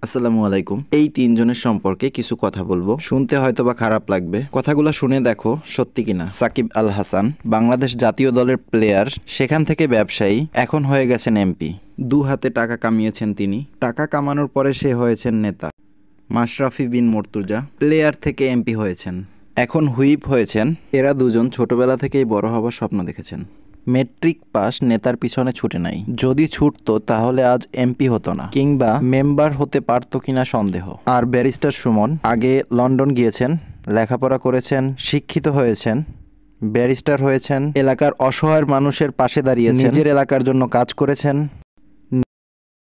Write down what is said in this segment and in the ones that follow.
আসসালামু আলাইকুম। এই তিনজনের সম্পর্কে কিছু কথা বলবো, শুনতে হয়তো বা খারাপ লাগবে। কথাগুলো শুনে দেখো সত্যি কিনা। সাকিব আল হাসান বাংলাদেশ জাতীয় দলের প্লেয়ার, সেখান থেকে ব্যবসায়ী, এখন হয়ে গেছেন এমপি। দু হাতে টাকা কামিয়েছেন তিনি। টাকা কামানোর পরে সে হয়েছেন নেতা। মাশরাফি বিন মুর্তজা প্লেয়ার থেকে এমপি হয়েছেন, এখন হুইপ হয়েছেন। এরা দুজন ছোটবেলা থেকেই বড় হবার স্বপ্ন দেখেছেন। মেট্রিক পাস নেতার পিছনে ছুটে নাই, যদি ছুটতো তাহলে আজ এমপি হতো না, কিংবা মেম্বার হতে পারতো কিনা সন্দেহ। আর ব্যারিস্টার সুমন আগে লন্ডন গিয়েছেন, লেখাপড়া করেছেন, শিক্ষিত হয়েছেন, ব্যারিস্টার হয়েছেন, এলাকার অসহায় মানুষের পাশে দাঁড়িয়েছেন, নিজের এলাকার জন্য কাজ করেছেন।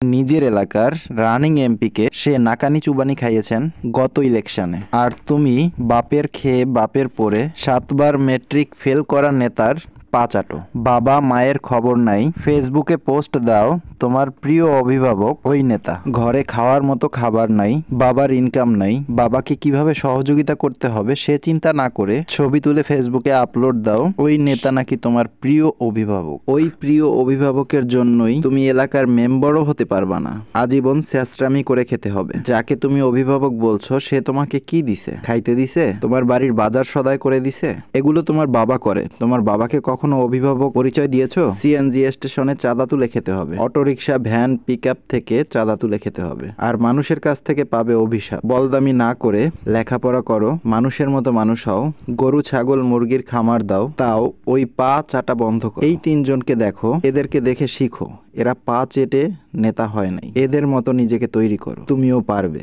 নিজের এলাকার রানিং এমপিকে সে নাকানি চুবানি খাইয়েছেন গত ইলেকশনে। আর তুমি বাপের খেয়ে বাপের পরে 7বার মেট্রিক ফেল করা নেতার পা চাটো। বাবা মায়ের খবর নাই, ফেসবুকে পোস্ট দাও তোমার প্রিয় অভিভাবক ওই নেতা। ঘরে খাওয়ার মতো খাবার নাই, বাবার ইনকাম নাই, বাবাকে কিভাবে সহযোগিতা করতে হবে সে চিন্তা না করে ছবি তুলে ফেসবুকে আপলোড দাও ওই নেতা নাকি তোমার প্রিয় অভিভাবক। ওই প্রিয় অভিভাবকের জন্যই তুমি এলাকার মেম্বারও হতে পারবা না, আজীবন স্যাঁচরামি করে খেতে হবে। যাকে তুমি অভিভাবক বলছো সে তোমাকে কি দিছে? খাইতে দিছে? তোমার বাড়ির বাজার সদাই করে দিছে? এগুলো তোমার বাবা করে। তোমার বাবাকে কখনো অভিভাবক পরিচয় দিয়েছো? সিএনজি স্টেশনে চাঁদা তুলে খেতে হবে, অটোরিকশা ভ্যান পিকআপ থেকে চাঁদা তুলে খেতে হবে, আর মানুষের কাছ থেকে পাবে অভিশাপ। বলদামি না করে লেখাপড়া করো, মানুষের মতো মানুষ হও, গরু ছাগল মুরগির খামার দাও, তাও ওই পা চাটা বন্ধ করো। এই তিনজনকে দেখো, এদেরকে দেখে শিখো। এরা পা চেটে নেতা হয় নাই, এদের মতো নিজেকে তৈরি করো, তুমিও পারবে।